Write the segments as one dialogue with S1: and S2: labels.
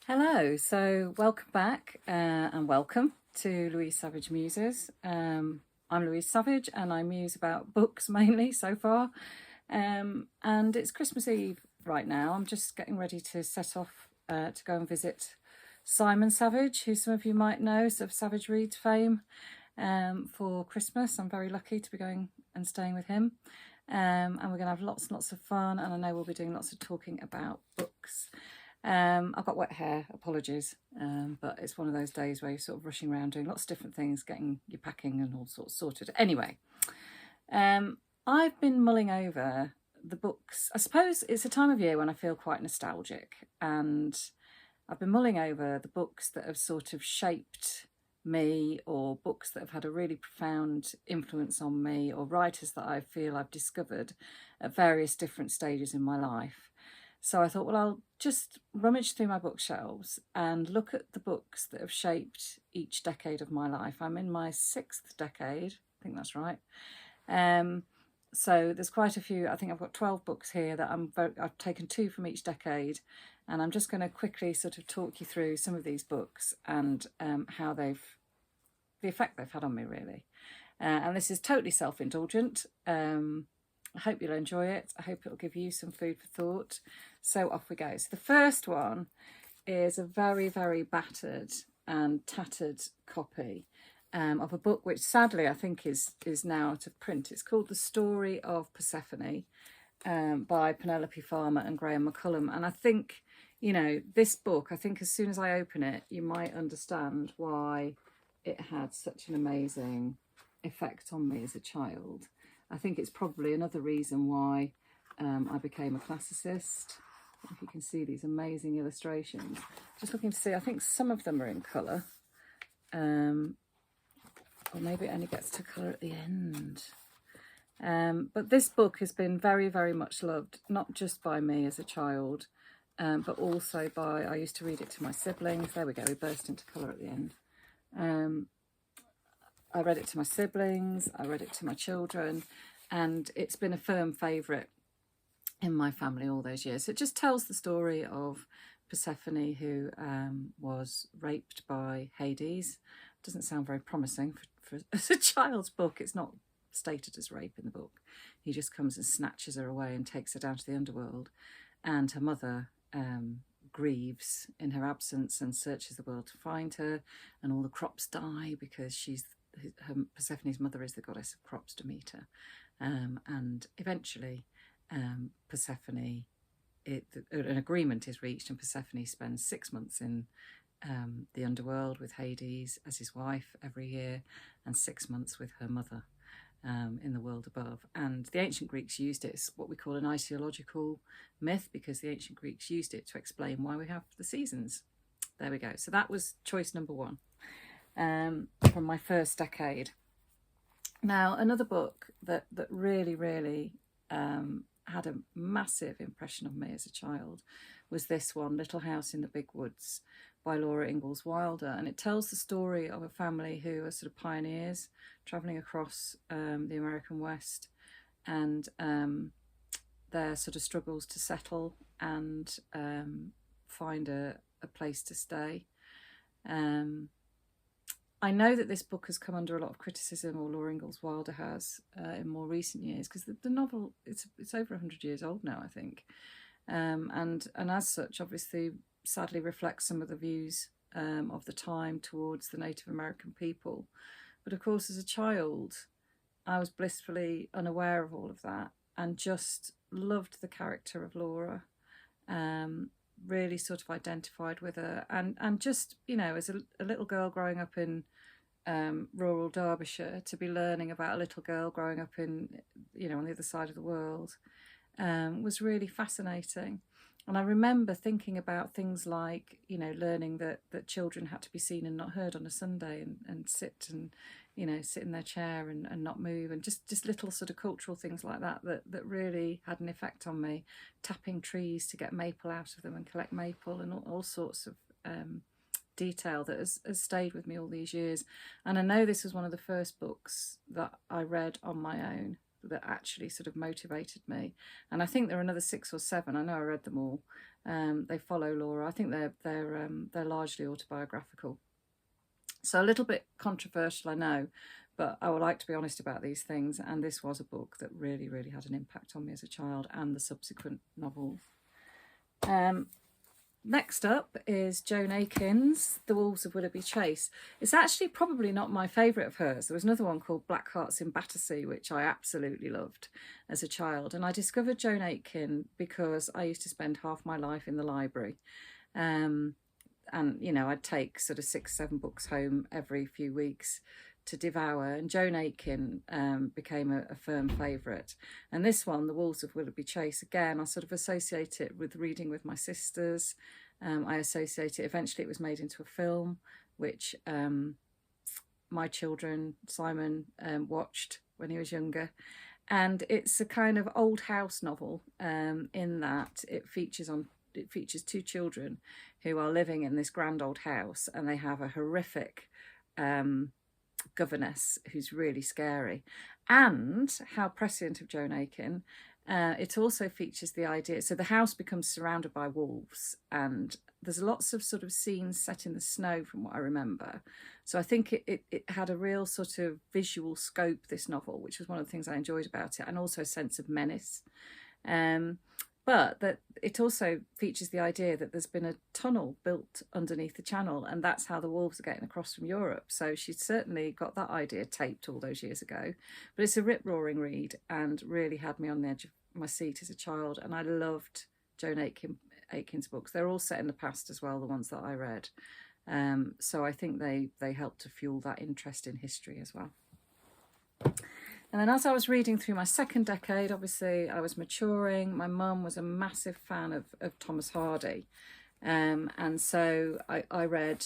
S1: Hello, so welcome back and welcome to Louise Savage Muses. I'm Louise Savage and I muse about books mainly so far. And it's Christmas Eve right now. I'm just getting ready to set off to go and visit Simon Savage, who some of you might know, of Savage Reads fame, for Christmas. I'm very lucky to be going and staying with him. And we're going to have lots and lots of fun, and I know we'll be doing lots of talking about books. I've got wet hair, apologies, but it's one of those days where you're sort of rushing around doing lots of different things, getting your packing and all sorts sorted. Anyway, I've been mulling over the books. I suppose it's a time of year when I feel quite nostalgic, and I've been mulling over the books that have sort of shaped me, or books that have had a really profound influence on me, or writers that I feel I've discovered at various different stages in my life. So I thought, well, I'll just rummage through my bookshelves and look at the books that have shaped each decade of my life. I'm in my 6th decade, I think that's right. So there's quite a few. I think I've got 12 books here that I've taken 2 from each decade, and I'm just going to quickly sort of talk you through some of these books and how the effect they've had on me, really. And this is totally self-indulgent. I hope you'll enjoy it. I hope it'll give you some food for thought. So off we go. So the first one is a very, very battered and tattered copy of a book which sadly I think is now out of print. It's called The Story of Persephone by Penelope Farmer and Graham McCullum. And I think, you know, this book, I think as soon as I open it, you might understand why it had such an amazing effect on me as a child. I think it's probably another reason why I became a classicist. If you can see these amazing illustrations. Just looking to see, I think some of them are in colour. Or maybe it only gets to colour at the end. But this book has been very, very much loved, not just by me as a child, but also by, I used to read it to my siblings. There we go, we burst into colour at the end. I read it to my siblings, I read it to my children, and it's been a firm favourite in my family all those years. So it just tells the story of Persephone, who was raped by Hades. Doesn't sound very promising for as a child's book. It's not stated as rape in the book. He just comes and snatches her away and takes her down to the underworld, and her mother grieves in her absence and searches the world to find her, and all the crops die because Persephone's mother is the goddess of crops, Demeter, and eventually Persephone, an agreement is reached, and Persephone spends 6 months in the underworld with Hades as his wife every year, and 6 months with her mother in the world above. And the ancient Greeks used it as what we call an ideological myth, because the ancient Greeks used it to explain why we have the seasons. There we go. So that was choice number 1. From my first decade. Now, another book that really, really had a massive impression on me as a child was this one, Little House in the Big Woods by Laura Ingalls Wilder. And it tells the story of a family who are sort of pioneers travelling across the American West, and their sort of struggles to settle and find a place to stay. I know that this book has come under a lot of criticism, or Laura Ingalls Wilder has, in more recent years, because the novel, it's over 100 years old now, I think, and as such, obviously, sadly reflects some of the views of the time towards the Native American people. But of course, as a child, I was blissfully unaware of all of that, and just loved the character of Laura. Really sort of identified with her, and just, you know, as a little girl growing up in rural Derbyshire, to be learning about a little girl growing up in, you know, on the other side of the world, was really fascinating. And I remember thinking about things like, you know, learning that children had to be seen and not heard on a Sunday, and sit and, you know, sit in their chair and not move, and just little sort of cultural things like that really had an effect on me. Tapping trees to get maple out of them and collect maple, and all sorts of detail that has stayed with me all these years. And I know this was one of the first books that I read on my own. that actually sort of motivated me. And I think there are another 6 or 7. I know I read them all. They follow Laura. I think they're largely autobiographical. So a little bit controversial, I know, but I would like to be honest about these things. And this was a book that really, really had an impact on me as a child, and the subsequent novels. Next up is Joan Aiken's The Wolves of Willoughby Chase. It's actually probably not my favourite of hers. There was another one called Black Hearts in Battersea, which I absolutely loved as a child. And I discovered Joan Aiken because I used to spend half my life in the library. And, you know, I'd take sort of 6, 7 books home every few weeks to devour, and Joan Aiken became a firm favourite. And this one, The Wolves of Willoughby Chase, again, I sort of associate it with reading with my sisters. I associate it, eventually it was made into a film, which my children, Simon, watched when he was younger. And it's a kind of old house novel in that it features 2 children who are living in this grand old house, and they have a horrific governess who's really scary. And how prescient of Joan Aiken, it also features the idea, so the house becomes surrounded by wolves, and there's lots of sort of scenes set in the snow from what I remember. So I think it had a real sort of visual scope, this novel, which was one of the things I enjoyed about it, and also a sense of menace. But that it also features the idea that there's been a tunnel built underneath the channel, and that's how the wolves are getting across from Europe. So she'd certainly got that idea taped all those years ago. But it's a rip-roaring read and really had me on the edge of my seat as a child. And I loved Joan Aiken's books. They're all set in the past as well, the ones that I read. So I think they helped to fuel that interest in history as well. And then as I was reading through my second decade, obviously I was maturing. My mum was a massive fan of Thomas Hardy. And so I read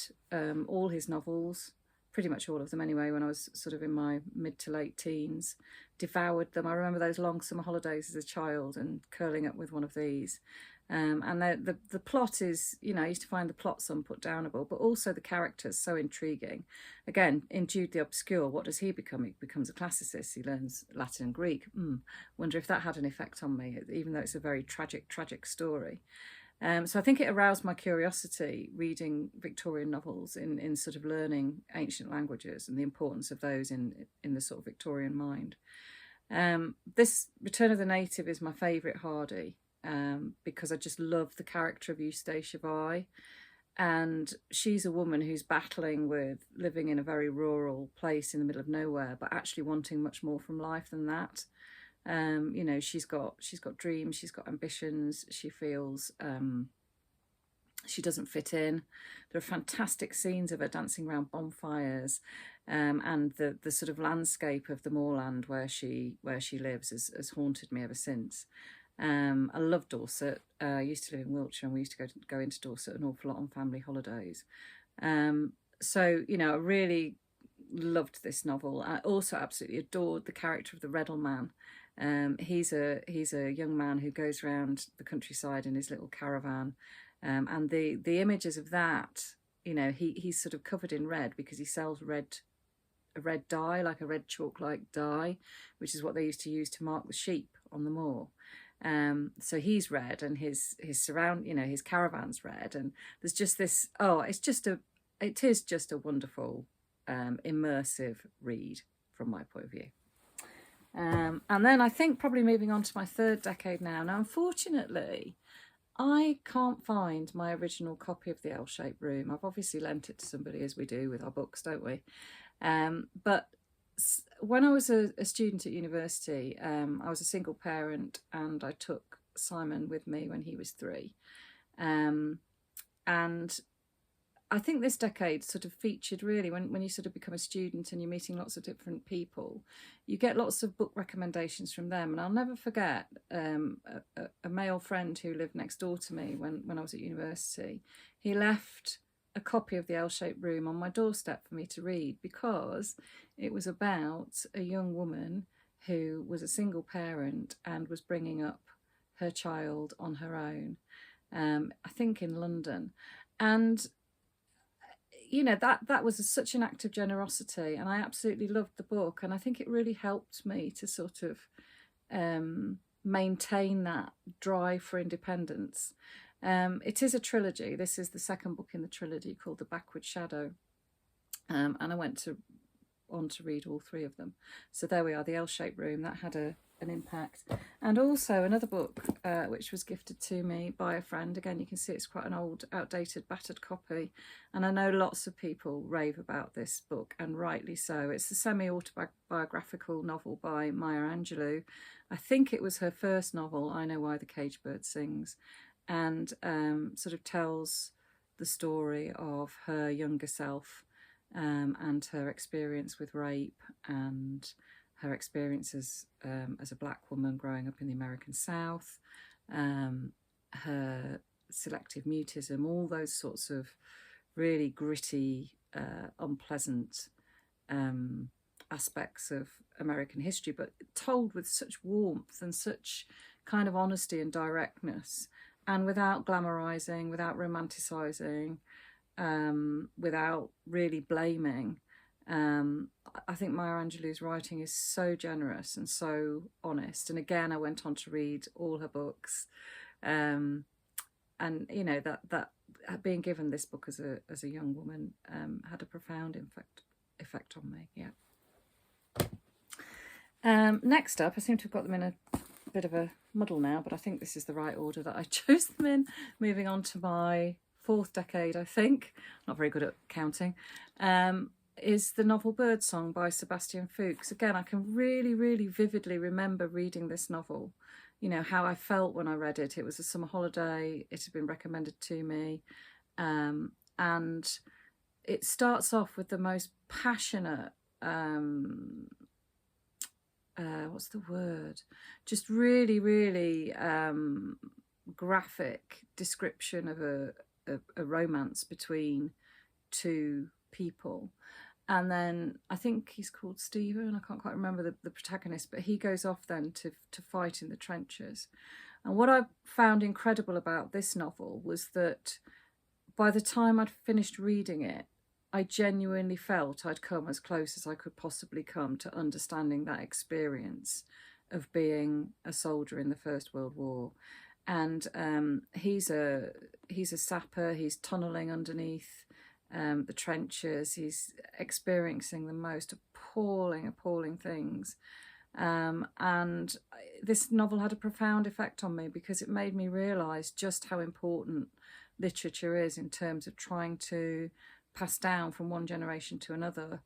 S1: all his novels, pretty much all of them anyway, when I was sort of in my mid to late teens. Devoured them. I remember those long summer holidays as a child and curling up with one of these. And the plot is, you know, I used to find the plot unputdownable, but also the characters so intriguing. Again, in Jude the Obscure, what does he become? He becomes a classicist. He learns Latin and Greek. Wonder if that had an effect on me, even though it's a very tragic story. So I think it aroused my curiosity reading Victorian novels in sort of learning ancient languages and the importance of those in the sort of Victorian mind. This Return of the Native is my favourite Hardy. Because I just love the character of Eustacia Vi, and she's a woman who's battling with living in a very rural place in the middle of nowhere, but actually wanting much more from life than that. You know, she's got dreams, she's got ambitions, she feels she doesn't fit in. There are fantastic scenes of her dancing around bonfires, and the sort of landscape of the moorland where she lives has haunted me ever since. I love Dorset. I used to live in Wiltshire, and we used to go into Dorset an awful lot on family holidays. So, you know, I really loved this novel. I also absolutely adored the character of the Reddle man. He's a young man who goes around the countryside in his little caravan, and the images of that, you know, he's sort of covered in red because he sells a red dye, like a red chalk-like dye, which is what they used to use to mark the sheep on the moor. So he's red, and his caravan's red, and there's just this, it is just a wonderful immersive read from my point of view. And then I think probably moving on to my third decade now. Now, unfortunately, I can't find my original copy of the Lshaped Room. I've obviously lent it to somebody, as we do with our books, don't we? But when I was a student at university, I was a single parent, and I took Simon with me when he was 3. And I think this decade sort of featured really when you sort of become a student and you're meeting lots of different people, you get lots of book recommendations from them. And I'll never forget a male friend who lived next door to me when I was at university. He left a copy of the Lshaped Room on my doorstep for me to read, because it was about a young woman who was a single parent and was bringing up her child on her own, I think in London. And, you know, that was such an act of generosity, and I absolutely loved the book, and I think it really helped me to sort of maintain that drive for independence. It is a trilogy. This is the second book in the trilogy, called The Backward Shadow, and I went on to read all three of them. So there we are, The Lshaped Room. That had an impact. And also another book which was gifted to me by a friend. Again, you can see it's quite an old, outdated, battered copy, and I know lots of people rave about this book, and rightly so. It's a semi-autobiographical novel by Maya Angelou. I think it was her first novel, I Know Why the Caged Bird Sings, and sort of tells the story of her younger self, and her experience with rape, and her experiences as a black woman growing up in the American South, her selective mutism, all those sorts of really gritty, unpleasant aspects of American history, but told with such warmth and such kind of honesty and directness, and without glamorizing, without romanticizing, without really blaming. I think Maya Angelou's writing is so generous and so honest. And again, I went on to read all her books, and you know, that being given this book as a young woman had a profound effect on me. Yeah. Next up, I seem to have got them in a bit of a muddle now, but I think this is the right order that I chose them in. Moving on to my fourth decade, I think. Not very good at counting. Is the novel Birdsong by Sebastian Fuchs. Again, I can really, really vividly remember reading this novel. You know, how I felt when I read it. It was a summer holiday. It had been recommended to me. And it starts off with the most passionate, what's the word? Just really, really graphic description of a romance between two people. And then I think he's called Stephen, I can't quite remember the protagonist, but he goes off then to fight in the trenches. And what I found incredible about this novel was that by the time I'd finished reading it, I genuinely felt I'd come as close as I could possibly come to understanding that experience of being a soldier in the First World War. And he's a sapper, he's tunnelling underneath the trenches, he's experiencing the most appalling things, and this novel had a profound effect on me, because it made me realise just how important literature is in terms of trying to pass down from one generation to another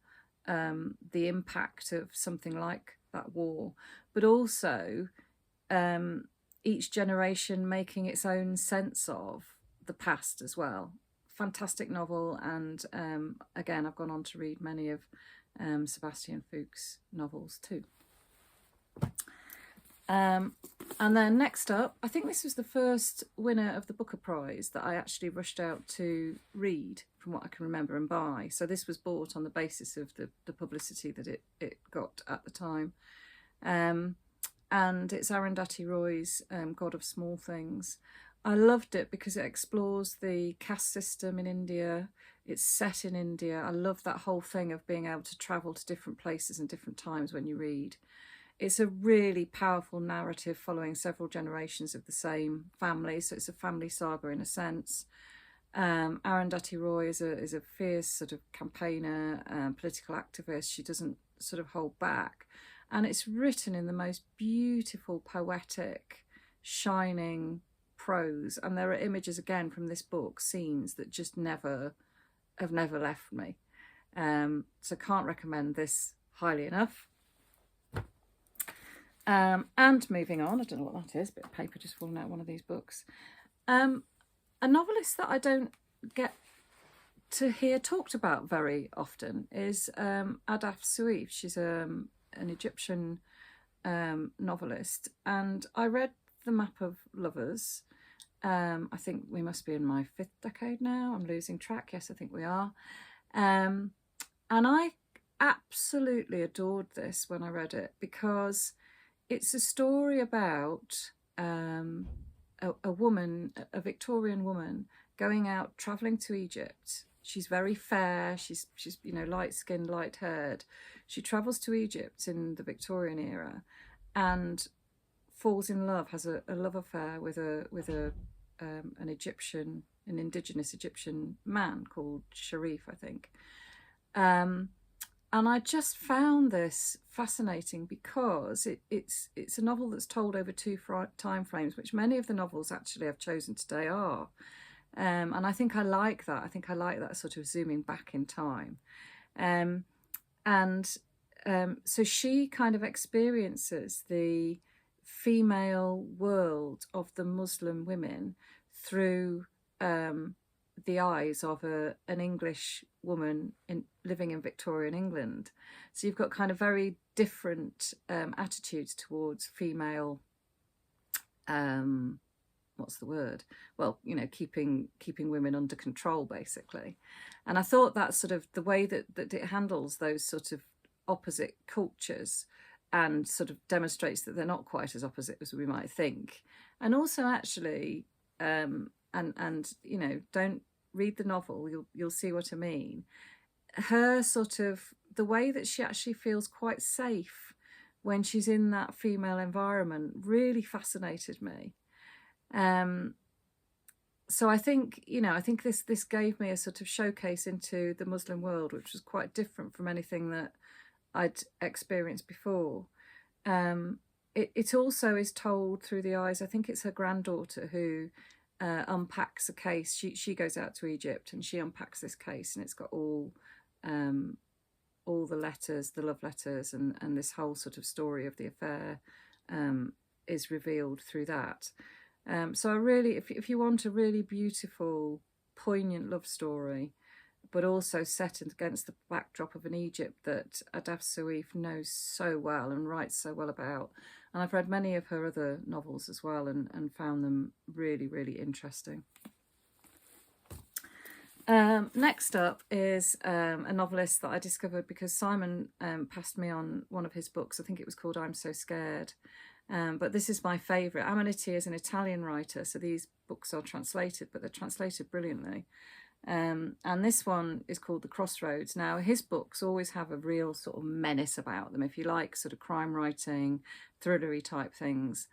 S1: the impact of something like that war, but also each generation making its own sense of the past as well. Fantastic novel, and again, I've gone on to read many of Sebastian Fuchs' novels too. And then next up, I think this was the first winner of the Booker Prize that I actually rushed out to read, from what I can remember, and buy. So this was bought on the basis of the publicity that it got at the time. And it's Arundhati Roy's God of Small Things. I loved it because it explores the caste system in India. It's set in India. I love that whole thing of being able to travel to different places and different times when you read. It's a really powerful narrative following several generations of the same family. So it's a family saga in a sense. Arundhati Roy is a fierce sort of campaigner, political activist. She doesn't sort of hold back. And it's written in the most beautiful, poetic, shining prose, and there are images again from this book, scenes that just have never left me. So can't recommend this highly enough. And moving on, I don't know what that is, bit of paper just falling out of one of these books. A novelist that I don't get to hear talked about very often is Adaf Suif. She's an Egyptian novelist, and I read The Map of Lovers. I think we must be in my fifth decade now. I'm losing track. Yes, I think we are. And I absolutely adored this when I read it, because it's a story about a woman, a Victorian woman, going out, travelling to Egypt She's very fair. She's you know, light-skinned, light-haired. She travels to Egypt in the Victorian era and falls in love, has a love affair with an indigenous Egyptian man called Sharif, I think. And I just found this fascinating because it's a novel that's told over two time frames, which many of the novels actually I've chosen today are. And I think I like that. I think I like that sort of zooming back in time. So she kind of experiences the female world of the Muslim women through the eyes of an English woman living in Victorian England. So you've got kind of very different attitudes towards female, what's the word? Well, you know, keeping women under control, basically. And I thought that sort of the way that it handles those sort of opposite cultures and sort of demonstrates that they're not quite as opposite as we might think. And also actually, and you know, don't read the novel, you'll see what I mean. Her sort of, the way that she actually feels quite safe when she's in that female environment really fascinated me. So I think, you know, I think this gave me a sort of showcase into the Muslim world, which was quite different from anything that I'd experienced before. It also is told through the eyes, I think it's her granddaughter who unpacks a case. She goes out to Egypt and she unpacks this case, and it's got all the letters, the love letters, and this whole sort of story of the affair is revealed through that. So I really, if you want a really beautiful, poignant love story, but also set against the backdrop of an Egypt that Adaf Souif knows so well and writes so well about. And I've read many of her other novels as well and found them really, really interesting. Next up is a novelist that I discovered because Simon passed me on one of his books. I think it was called I'm So Scared. But this is my favourite. Amaniti is an Italian writer, so these books are translated, but they're translated brilliantly. And this one is called The Crossroads. Now, his books always have a real sort of menace about them. If you like sort of crime writing, thrillery type things.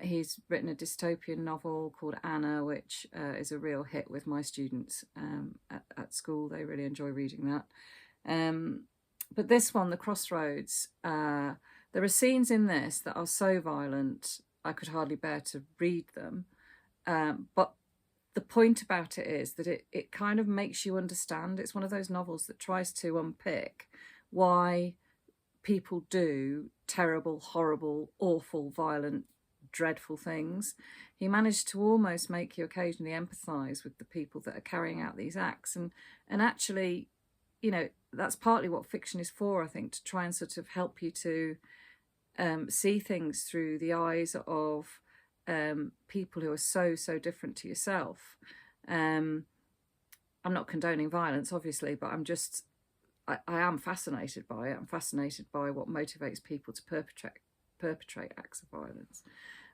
S1: He's written a dystopian novel called Anna, which is a real hit with my students at school. They really enjoy reading that. But this one, The Crossroads, there are scenes in this that are so violent, I could hardly bear to read them. But the point about it is that it kind of makes you understand. It's one of those novels that tries to unpick why people do terrible, horrible, awful, violent, dreadful things. He managed to almost make you occasionally empathise with the people that are carrying out these acts. And actually, you know, that's partly what fiction is for, I think, to try and sort of help you to see things through the eyes of people who are so different to yourself. I'm not condoning violence, obviously, but I am fascinated by it. I'm fascinated by what motivates people to perpetrate acts of violence.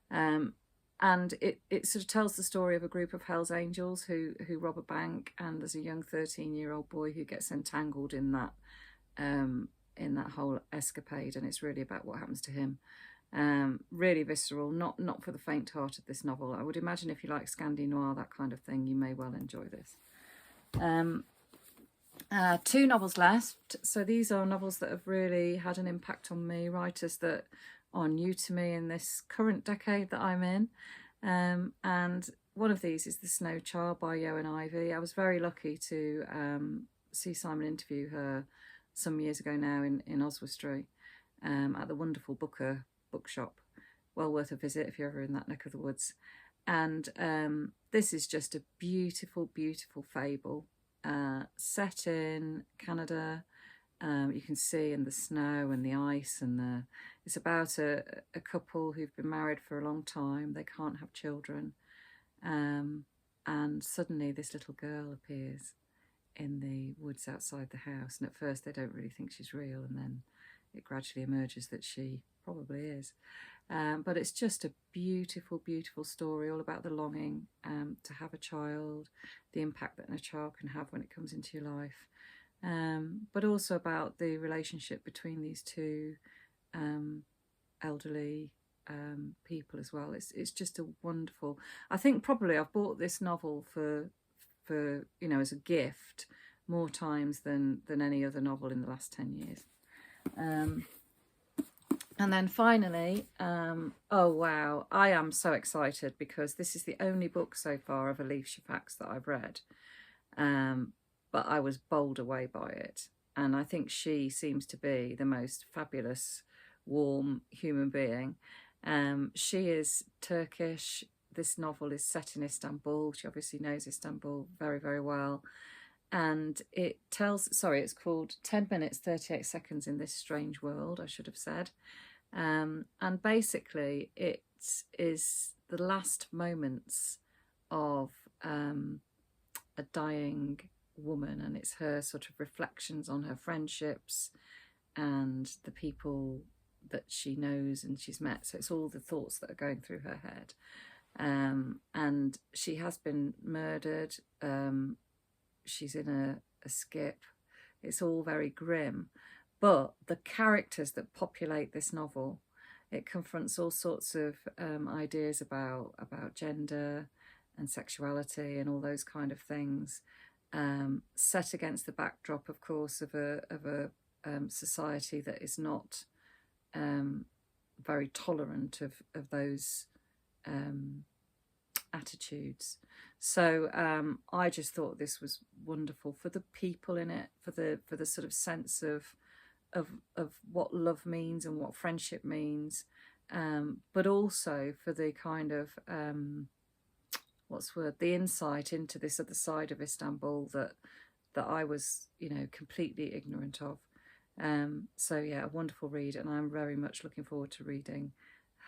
S1: And it sort of tells the story of a group of Hell's Angels who rob a bank, and there's a young 13-year-old boy who gets entangled in that whole escapade, and it's really about what happens to him. Really visceral, not for the faint-hearted, this novel. I would imagine if you like Scandi Noir, that kind of thing, you may well enjoy this. Two novels left. So these are novels that have really had an impact on me, writers that are new to me in this current decade that I'm in. And one of these is The Snow Charr by Yoan Ivey. I was very lucky to see Simon interview her some years ago now in Oswestry at the wonderful Booker bookshop. Well worth a visit if you're ever in that neck of the woods. And this is just a beautiful, beautiful fable set in Canada. You can see in the snow and the ice, and it's about a couple who've been married for a long time. They can't have children, and suddenly this little girl appears in the woods outside the house, and at first they don't really think she's real, and then it gradually emerges that she probably is. But it's just a beautiful, beautiful story, all about the longing to have a child, the impact that a child can have when it comes into your life, but also about the relationship between these two elderly people as well. It's just a wonderful. I think probably I've bought this novel for as a gift more times than any other novel in the last 10 years. And then finally, oh wow, I am so excited because this is the only book so far of Elif Shafak's that I've read, but I was bowled away by it, and I think she seems to be the most fabulous, warm human being. She is Turkish. This novel is set in Istanbul. She obviously knows Istanbul very, very well. And it tells, it's called 10 minutes, 38 seconds in this strange world, I should have said. And basically it is the last moments of a dying woman, and it's her sort of reflections on her friendships and the people that she knows and she's met. So it's all the thoughts that are going through her head. And she has been murdered. She's in a skip. It's all very grim. But the characters that populate this novel, it confronts all sorts of ideas about gender and sexuality and all those kind of things, set against the backdrop, of course, of a society that is not very tolerant of those attitudes. So I just thought this was wonderful for the people in it, for the sort of sense of what love means and what friendship means, but also for the kind of the insight into this other side of Istanbul that I was completely ignorant of. So yeah, a wonderful read, and I'm very much looking forward to reading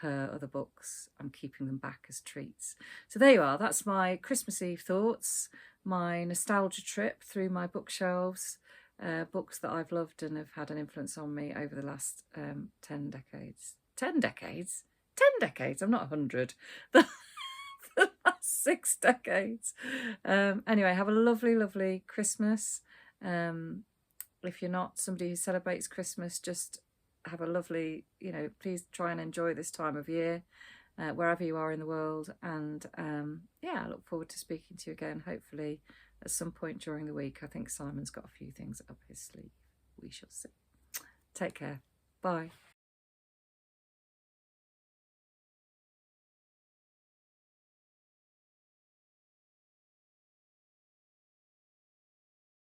S1: her other books. I'm keeping them back as treats. So there you are, that's my Christmas Eve thoughts, my nostalgia trip through my bookshelves, books that I've loved and have had an influence on me over the last 10 decades. 10 decades? 10 decades? I'm not 100. The last 6 decades. Anyway, have a lovely, lovely Christmas. If you're not somebody who celebrates Christmas, just have a lovely, please try and enjoy this time of year, wherever you are in the world. And yeah, I look forward to speaking to you again, hopefully at some point during the week. I think Simon's got a few things up his sleeve. We shall see. Take care. Bye.